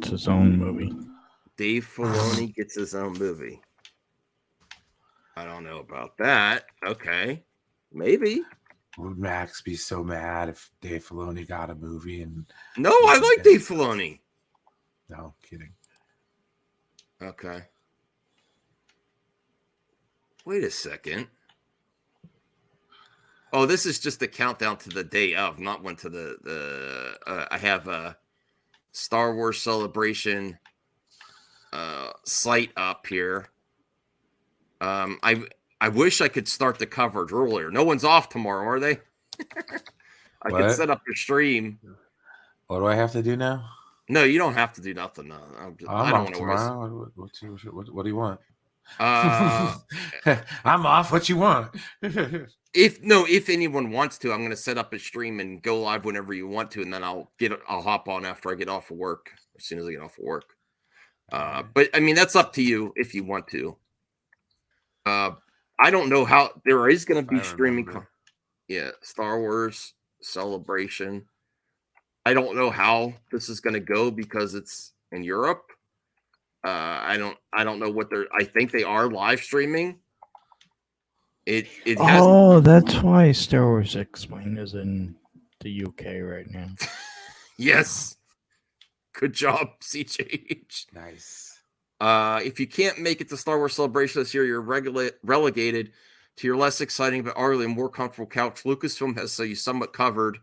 his own movie. Dave Filoni gets his own movie. I don't know about that. Okay. Maybe. Would Max be so mad if Dave Filoni got a movie? And no, I like Dave Filoni. No, kidding. Okay. Wait a second. Oh, this is just the countdown to the day of, not one to the I have a Star Wars Celebration site up here. I wish I could start the coverage earlier. No one's off tomorrow, are they? I could set up a stream. What do I have to do now? No, you don't have to do nothing. No, I don't want to tomorrow. What do you want? I'm off. What you want? If anyone wants to, I'm going to set up a stream and go live whenever you want to, and then I'll hop on after I get off of work. As soon as I get off of work. But I mean, that's up to you if you want to. I don't know how there is going to be streaming. Star Wars Celebration. I don't know how this is going to go because it's in Europe. I don't know what they're. I think they are live streaming. It has. That's why Star Wars Explained is in the UK right now. Yes. Good job, CJH. Nice. If you can't make it to Star Wars Celebration this year, you're relegated to your less exciting but arguably more comfortable couch. Lucasfilm has you somewhat covered.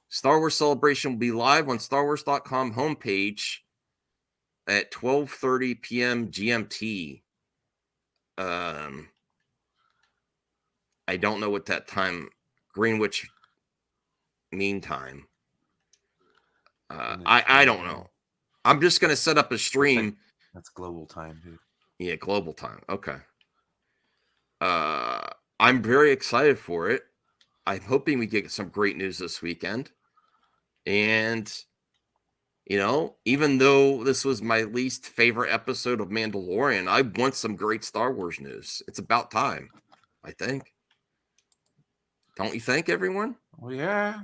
Star Wars Celebration will be live on StarWars.com homepage at 12:30 p.m. GMT. I don't know what that time, Greenwich Mean Time. I don't know. I'm just going to set up a stream. That's global time, dude. Yeah, global time. Okay. I'm very excited for it. I'm hoping we get some great news this weekend. And, even though this was my least favorite episode of Mandalorian, I want some great Star Wars news. It's about time, I think. Don't you think, everyone? Well, yeah.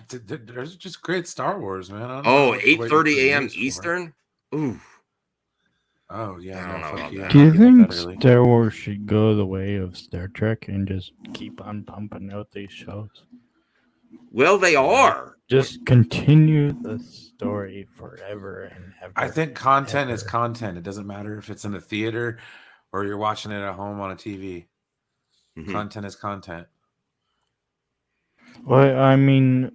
There's just great Star Wars, man. 8:30 a.m. Eastern? Ooh. Oh, yeah. I don't know about that. Do you think Star Wars should go the way of Star Trek and just keep on pumping out these shows? Well, they are. Just continue the story forever and ever. I think content is content. It doesn't matter if it's in a theater or you're watching it at home on a TV. Mm-hmm. Content is content. Well, I mean,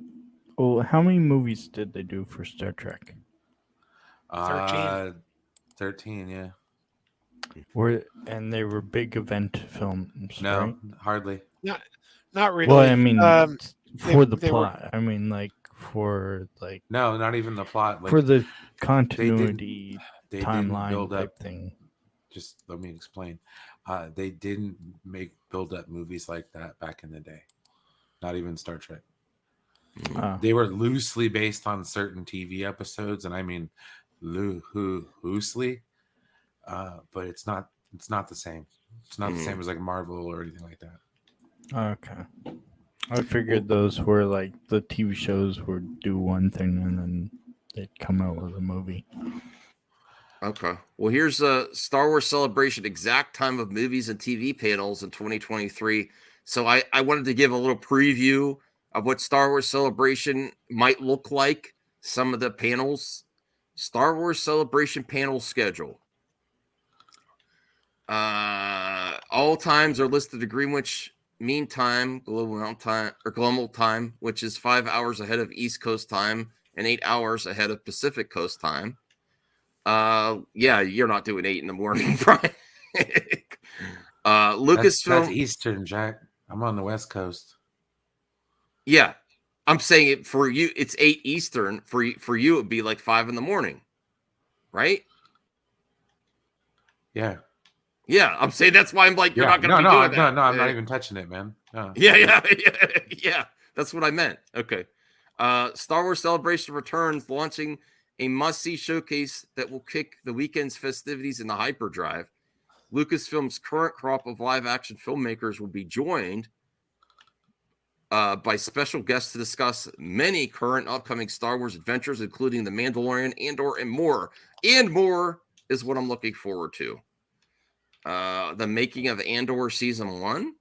how many movies did they do for Star Trek? 13, yeah. And they were big event films, no, right? Hardly. Not really. Well, I mean, for the plot. I mean, for No, not even the plot. For the continuity timeline type thing. Just let me explain. They didn't make build-up movies like that back in the day. Not even Star Trek. They were loosely based on certain TV episodes, and I mean loosely. But it's not the same. It's not the same as Marvel or anything like that. Okay. I figured those were the TV shows would do one thing and then they'd come out with a movie. Okay. Well, here's a Star Wars Celebration exact time of movies and TV panels in 2023. So I wanted to give a little preview of what Star Wars Celebration might look like. Some of the panels. Star Wars Celebration panel schedule. All times are listed to Greenwich Mean Time, global time, which is 5 hours ahead of East Coast time and 8 hours ahead of Pacific Coast time. Yeah, you're not doing 8 in the morning, Brian. Lucasfilm. That's Eastern, Jack. I'm on the West Coast. Yeah, I'm saying it for you. It's 8 Eastern. For you, it'd be 5 in the morning, right? Yeah. Yeah, I'm saying that's why I'm you're not going to be doing that. No, I'm not even touching it, man. No. Yeah. That's what I meant. Okay. Star Wars Celebration returns, launching a must-see showcase that will kick the weekend's festivities in the hyperdrive. Lucasfilm's current crop of live-action filmmakers will be joined by special guests to discuss many current upcoming Star Wars adventures, including The Mandalorian, Andor, and more. And more is what I'm looking forward to. The making of Andor Season 1.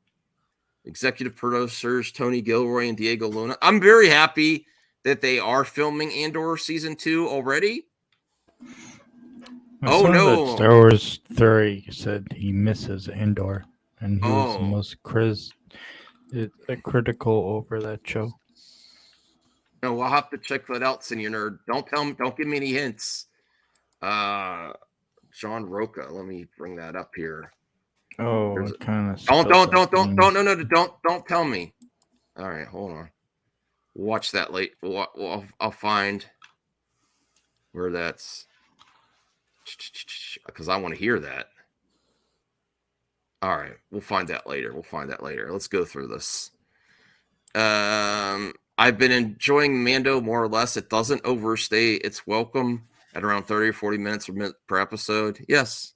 Executive producers Tony Gilroy and Diego Luna. I'm very happy that they are filming Andor Season 2 already. I Oh, saw no. that Star Wars Theory said he misses Andor, and he was the Oh. most critical over that show. No, we'll have to check that out, Senior Nerd. Don't give me any hints. John Roca. Let me bring that up here. Oh, it kind of. Don't tell me. All right, hold on. We'll watch that late. I'll find where that's, because I want to hear that. All right, we'll find that later. Let's go through this. I've been enjoying Mando more or less. It doesn't overstay its welcome at around 30 or 40 minutes per episode. Yes.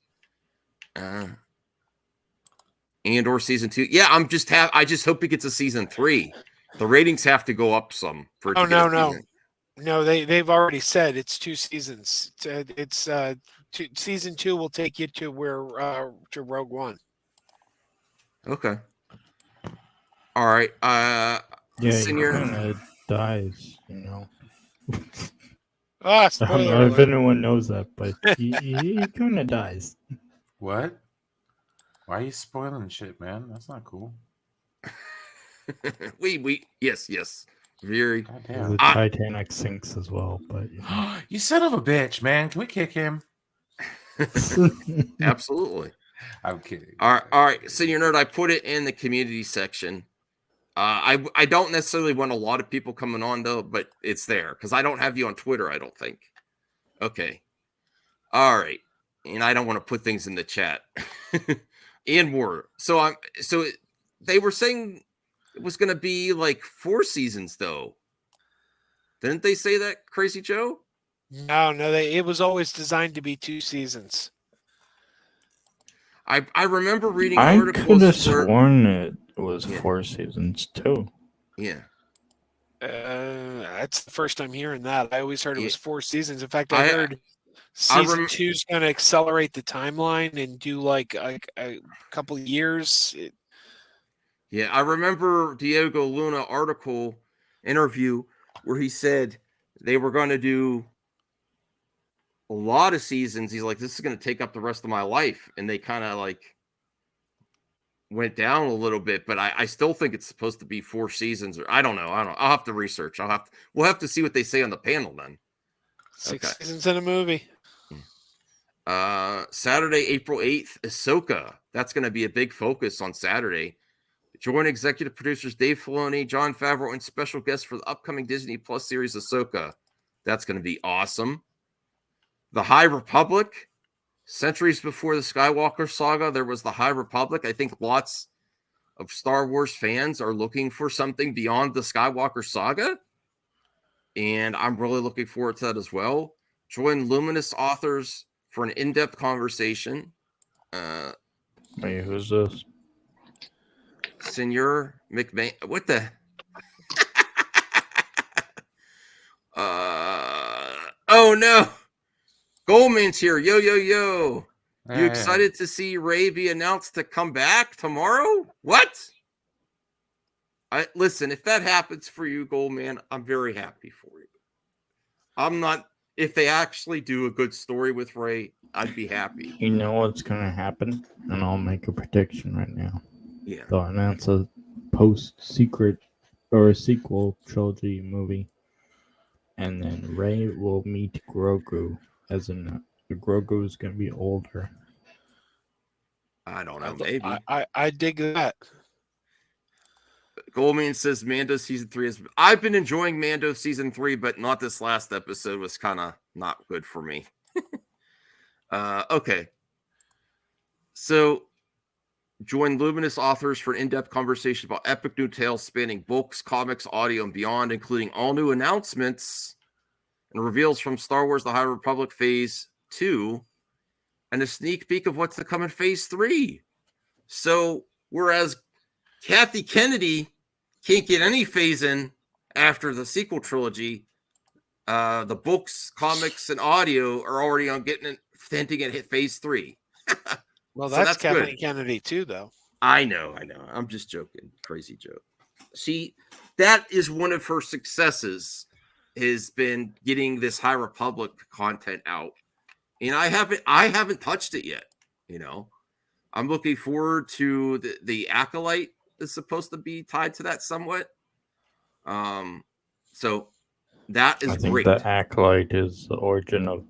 Andor Season 2. Yeah, I just hope it gets a Season 3. The ratings have to go up some for it to get a season. No, they've already said it's 2 seasons. Season 2 will take you to where to Rogue One. Okay. All right. Yeah, Senior he kind of dies, you know. Ah, I spoiler don't know if alert. anyone knows that, but he kind of dies. What? Why are you spoiling shit, man? That's not cool. yes. Very. Goddamn. The Titanic sinks as well, but you know. You son of a bitch, man. Can we kick him? Absolutely. I'm kidding. All right, Senior Nerd, I put it in the community section. I don't necessarily want a lot of people coming on, though, but it's there because I don't have you on Twitter, I don't think. Okay. All right. And I don't want to put things in the chat. And more. So they were saying it was going to be like 4 seasons, though. Didn't they say that, Crazy Joe? No, it was always designed to be 2 seasons. I remember reading I articles. could have sworn it was 4 seasons too. Yeah. That's the first time hearing that. I always heard it was 4 seasons. In fact, I heard season 2 is going to accelerate the timeline and do like a couple of years. Yeah, I remember Diego Luna interview where he said they were going to do a lot of seasons. He's like, this is going to take up the rest of my life. And they kind of like went down a little bit, but I still think it's supposed to be 4 seasons. Or I don't know. I'll have to research. We'll have to see what they say on the panel then. 6 seasons in a movie. Saturday, April 8th, Ahsoka. That's going to be a big focus on Saturday. Join executive producers Dave Filoni, Jon Favreau, and special guests for the upcoming Disney Plus series Ahsoka. That's going to be awesome. The High Republic. Centuries before the Skywalker saga, there was the High Republic. I think lots of Star Wars fans are looking for something beyond the Skywalker saga. And I'm really looking forward to that as well. Join Luminous authors for an in-depth conversation. Wait, who's this? Senor McMahon. What the? Oh no. Goldman's here. Yo. You excited to see Rey be announced to come back tomorrow? What? Listen, if that happens for you, Goldman, I'm very happy for you. I'm not. If they actually do a good story with Rey, I'd be happy. You know what's gonna happen, and I'll make a prediction right now. Yeah. They'll announce a post-secret or a sequel trilogy movie, and then Rey will meet Grogu. As in, Grogu is gonna be older. I don't know. Maybe. I dig that. Goldman says Mando season 3 is. I've been enjoying Mando season 3, but not this last episode was kind of not good for me. Okay. So join Luminous authors for an in-depth conversation about epic new tales spanning books, comics, audio, and beyond, including all new announcements and reveals from Star Wars The High Republic Phase 2 and a sneak peek of what's to come in Phase 3. So whereas Kathy Kennedy can't get any phase-in after the sequel trilogy. The books, comics, and audio are already on hinting at phase 3. Well, So that's that's Kathleen good. Kennedy too, though. I know. I'm just joking. Crazy joke. That is one of her successes, has been getting this High Republic content out. And I haven't touched it yet. I'm looking forward to the Acolyte is supposed to be tied to that somewhat. So that is I think great. the Acolyte is the origin of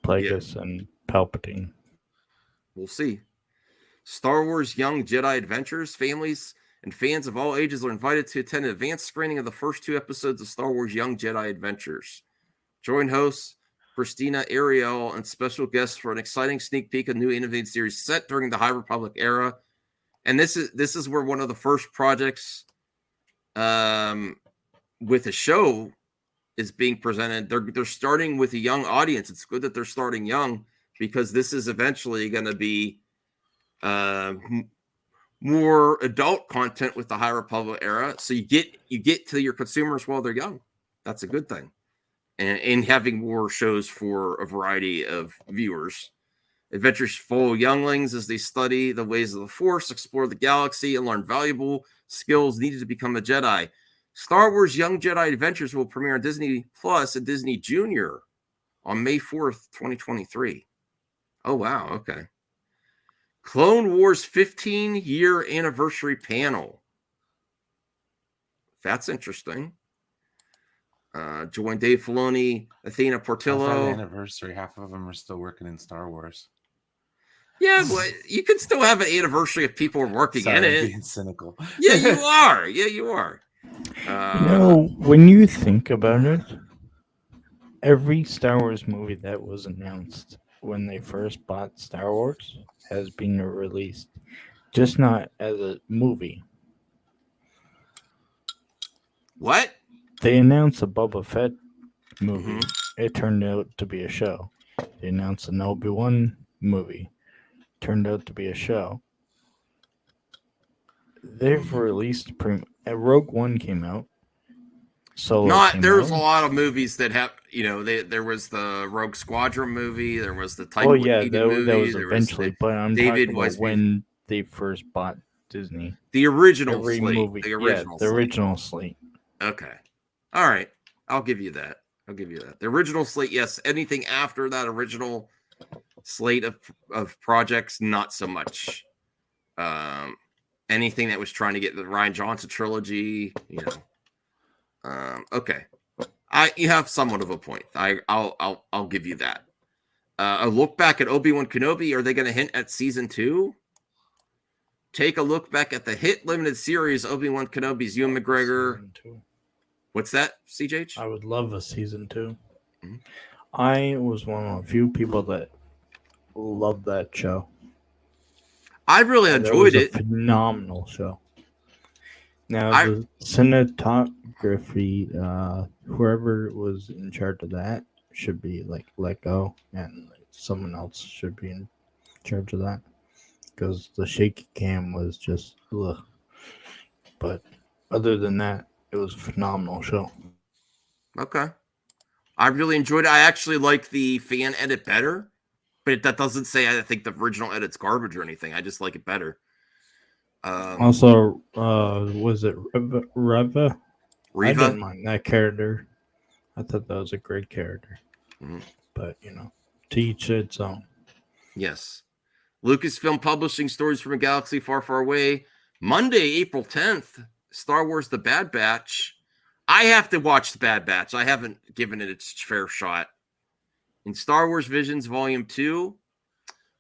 Plagueis and Palpatine. We'll see. Star Wars Young Jedi Adventures. Families and fans of all ages are invited to attend an advanced screening of the first 2 episodes of Star Wars Young Jedi Adventures. Join hosts Christina Ariel and special guests for an exciting sneak peek of new animated series set during the High Republic era. And this is where one of the first projects with a show is being presented. They're starting with a young audience. It's good that they're starting young, because this is eventually going to be more adult content with the High Republic era. So you get to your consumers while they're young. That's a good thing. And having more shows for a variety of viewers. Adventures follow younglings as they study the ways of the Force, explore the galaxy, and learn valuable skills needed to become a Jedi. Star Wars Young Jedi Adventures will premiere on Disney Plus and Disney Junior on May 4th, 2023. Oh, wow. Okay. Clone Wars 15-year anniversary panel. That's interesting. Join Dave Filoni, Athena Portillo. Anniversary. Half of them are still working in Star Wars. Yeah, but you can still have an anniversary if people are working in it. Being cynical. Yeah, you are. Yeah, you are. When you think about it, every Star Wars movie that was announced when they first bought Star Wars has been released, just not as a movie. What? They announced a Boba Fett movie. Mm-hmm. It turned out to be a show. They announced an Obi-Wan movie. Turned out to be a show. They've released Rogue One came out. There's a lot of movies that have, there was the Rogue Squadron movie, there was the Taika Waititi movie. That was eventually, but I'm talking about when they first bought Disney. The original slate. The original slate. Okay. All right. I'll give you that. The original slate, yes. Anything after that original slate of projects, not so much. Anything that was trying to get the Rian Johnson trilogy, okay. You have somewhat of a point. I'll give you that. A look back at Obi-Wan Kenobi. Are they going to hint at season 2? Take a look back at the hit limited series Obi-Wan Kenobi's Ewan McGregor. What's that, CJH? I would love a season 2. Mm-hmm. I was one of the few people that loved that show. I really enjoyed it. Phenomenal show. Now the cinematography, whoever was in charge of that should be let go, and someone else should be in charge of that, because the shaky cam was just ugh. But other than that, it was a phenomenal show. Okay. I really enjoyed it. I actually like the fan edit better, but that doesn't say I think the original edit's garbage or anything. I just like it better. Also, was it Reva? I didn't mind that character. I thought that was a great character. Mm-hmm. But, to each its own. Yes. Lucasfilm Publishing, Stories from a Galaxy Far, Far Away. Monday, April 10th, Star Wars The Bad Batch. I have to watch The Bad Batch. I haven't given it its fair shot. In Star Wars Visions Volume 2,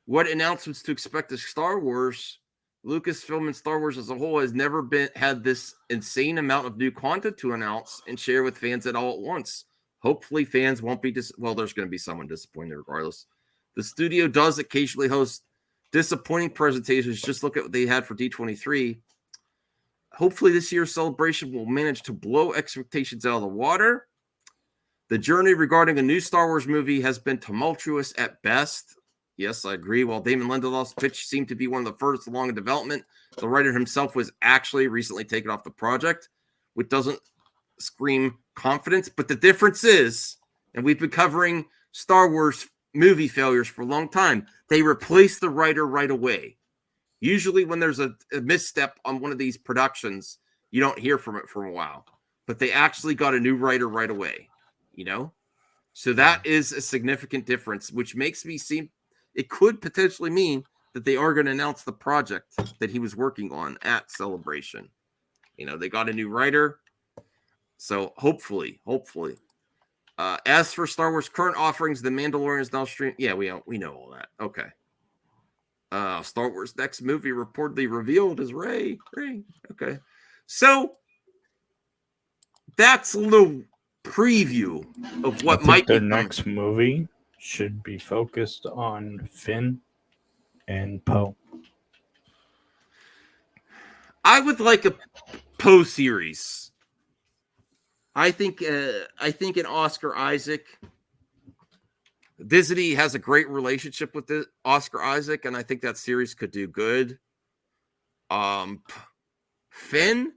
what announcements to expect of Star Wars? Lucasfilm and Star Wars as a whole has never had this insane amount of new content to announce and share with fans at all at once. Hopefully fans won't be there's going to be someone disappointed regardless. The studio does occasionally host disappointing presentations. Just look at what they had for D23. Hopefully this year's celebration will manage to blow expectations out of the water. The journey regarding a new Star Wars movie has been tumultuous at best. Yes, I agree. While Damon Lindelof's pitch seemed to be one of the furthest along in development, the writer himself was actually recently taken off the project. which doesn't scream confidence. But the difference is, and we've been covering Star Wars movie failures for a long time, they replace the writer right away. Usually when there's a misstep on one of these productions, you don't hear from it for a while. But they actually got a new writer right away, you know? So that is a significant difference, which makes me seem it could potentially mean that they are going to announce the project that he was working on at Celebration. You know, they got a new writer. So hopefully. As for Star Wars current offerings, The Mandalorian is now streaming. Yeah, we know all that. Okay. Star Wars next movie reportedly revealed as Rey. Okay. So that's a little preview of what might be their next movie should be focused on Finn and Poe. I would like a Poe series. I think an Oscar Isaac. Disney has a great relationship with Oscar Isaac, and I think that series could do good. Finn,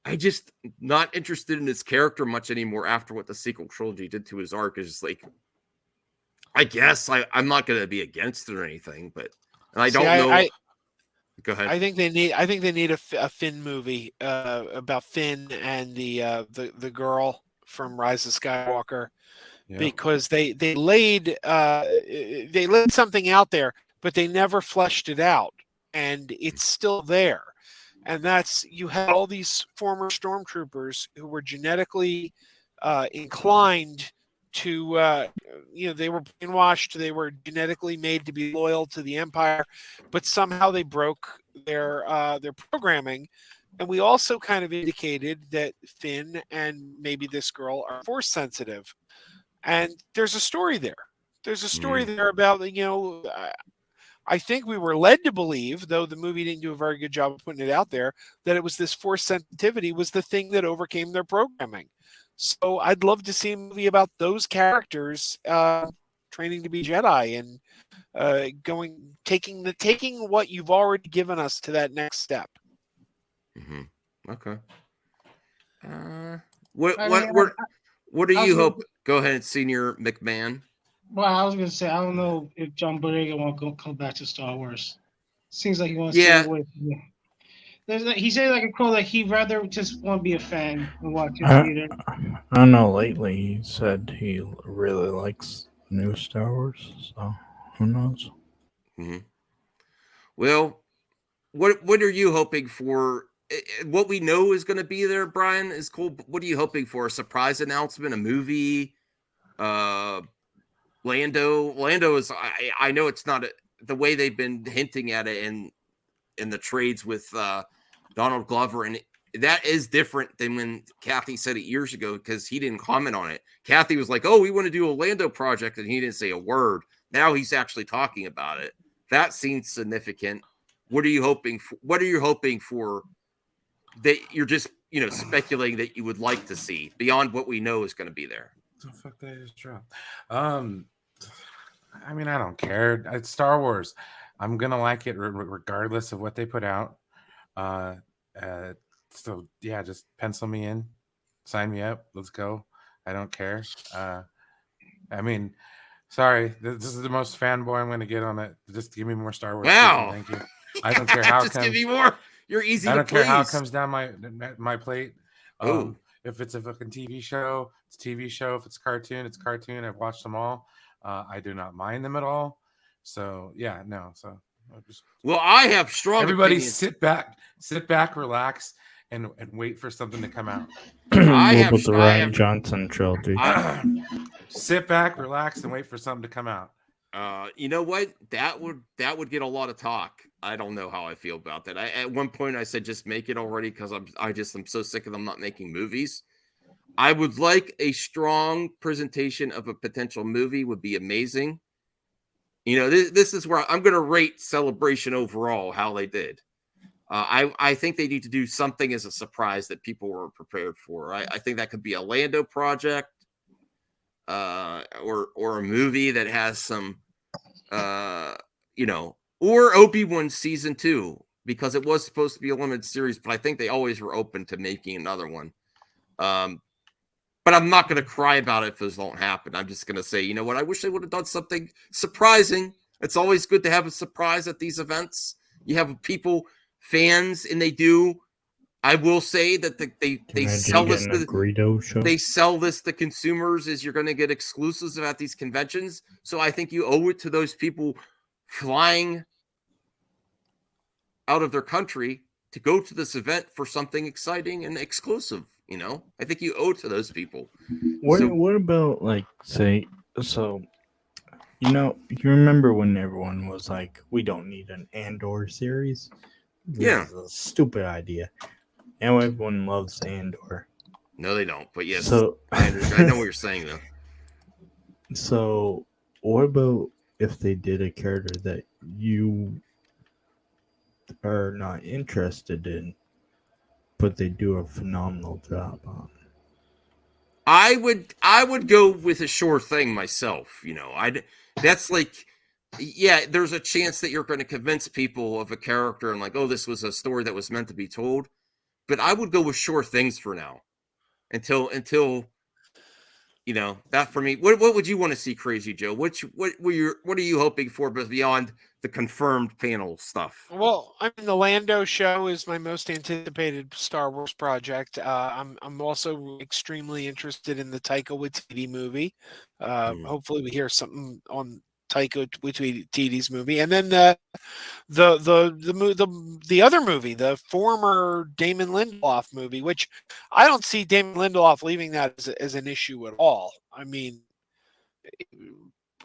I just not interested in his character much anymore after what the sequel trilogy did to his arc. Is just like, I guess I'm not going to be against it or anything, but I don't know. Go ahead. I think they need a Finn movie about Finn and the girl from Rise of Skywalker, because they laid something out there, but they never fleshed it out, and it's still there. And that's, you had all these former stormtroopers who were genetically inclined to, they were brainwashed. They were genetically made to be loyal to the Empire, but somehow they broke their programming. And we also kind of indicated that Finn and maybe this girl are Force sensitive. And there's a story there. There's a story there about, I think we were led to believe, though the movie didn't do a very good job of putting it out there, that it was this Force sensitivity was the thing that overcame their programming. So I'd love to see a movie about those characters training to be Jedi and taking what you've already given us to that next step. Mm-hmm. Okay. What do you hope? Go ahead, Senior McMahon. Well, I was gonna say, I don't know if John Boyega won't come back to Star Wars. Seems like he wants to stay away from it. He said like a quote, like he'd rather just want to be a fan and watch it theater. I don't know. Lately, he said he really likes new Star Wars. So who knows? Mm-hmm. Well, what are you hoping for? What we know is going to be there, Brian, is cool. But what are you hoping for? A surprise announcement? A movie? Lando is. I know it's not the way they've been hinting at it in the trades with Donald Glover, and that is different than when Kathy said it years ago, because he didn't comment on it. Kathy was like, "Oh, we want to do a Lando project," and he didn't say a word. Now he's actually talking about it. That seems significant. What are you hoping for? What are you hoping for that you're just speculating that you would like to see beyond what we know is going to be there? The fuck did I just drop? I mean, I don't care. It's Star Wars. I'm gonna like it regardless of what they put out. So yeah, just pencil me in, sign me up. Let's go. I don't care. I mean, sorry, this is the most fanboy I'm going to get on it. Just give me more Star Wars. Wow, thank you. I don't care how. Just give me more. You're easy. I don't care how it please. comes down my plate. If it's a fucking TV show, it's TV show. If it's cartoon, it's cartoon. I've watched them all. I do not mind them at all. So yeah, no. So I have strong. Everybody, opinions. sit back, relax, and wait for something to come out. I have the Rian Johnson trilogy. Sit back, relax, and wait for something to come out. You know what? That would get a lot of talk. I don't know how I feel about that. At one point I said just make it already, because I'm so sick of them not making movies. I would like a strong presentation of a potential movie. Would be amazing. This is where I'm going to rate Celebration overall, how they did. I think they need to do something as a surprise that people were prepared for. I think that could be a Lando project, or a movie that has some, or Obi-Wan season 2, because it was supposed to be a limited series, but I think they always were open to making another one. But I'm not going to cry about it if those don't happen. I'm just going to say, you know what? I wish they would have done something surprising. It's always good to have a surprise at these events. You have people, fans, and they do. I will say that they sell this to they sell this to consumers as you're going to get exclusives at these conventions. So I think you owe it to those people flying out of their country to go to this event for something exciting and exclusive. You know, I think you owe it to those people. What about, like, say, so, you know, you remember when everyone was like, we don't need an Andor series? This is a stupid idea. Now everyone loves Andor. No, they don't. But yes, so, I know what you're saying, though. So, what about if they did a character that you are not interested in, but they do a phenomenal job on? I would go with a sure thing myself. You know, that's like, yeah, there's a chance that you're going to convince people of a character and like, oh, this was a story that was meant to be told. But I would go with sure things for now, until you know, that for me. What would you want to see, Crazy Joe? What are you hoping for beyond the confirmed panel stuff? Well, I mean, the Lando show is my most anticipated Star Wars project. I'm also extremely interested in the Taika Waititi movie. Hopefully, we hear something on Taika Waititi's movie, and then the other movie, the former Damon Lindelof movie, which I don't see Damon Lindelof leaving that as an issue at all. I mean,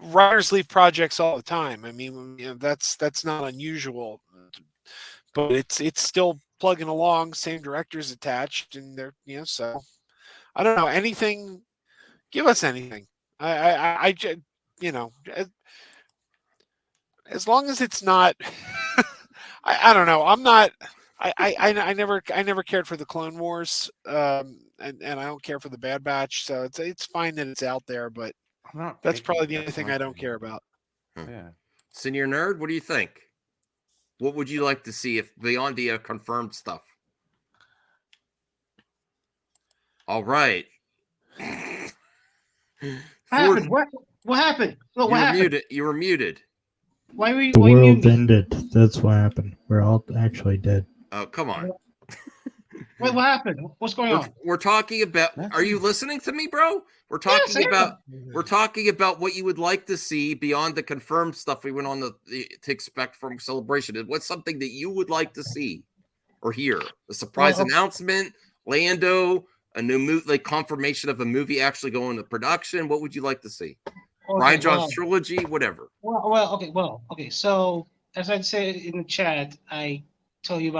writers leave projects all the time. I mean, you know, that's not unusual, but it's still plugging along. Same directors attached, and they're, you know, so I don't know anything. Give us anything. I you know, as long as it's not. I don't know. I'm not. I never cared for the Clone Wars, and I don't care for the Bad Batch. So it's fine that it's out there, but that's probably the only thing I don't care about. Yeah. Senior Nerd, what do you think? What would you like to see if beyond the confirmed stuff? All right. What happened? What happened? Look, what happened? You were muted. Why were you? The world ended. That's what happened. We're all actually dead. Oh, come on. Wait, what happened? What's going on? We're talking about. Are you listening to me, bro? We're talking about. We're talking about what you would like to see beyond the confirmed stuff we went on to expect from Celebration. What's something that you would like to see or hear? A surprise announcement, Lando, a new movie, like confirmation of a movie actually going into production. What would you like to see? Rian John's trilogy, whatever. Okay. So as I said in the chat, I told you about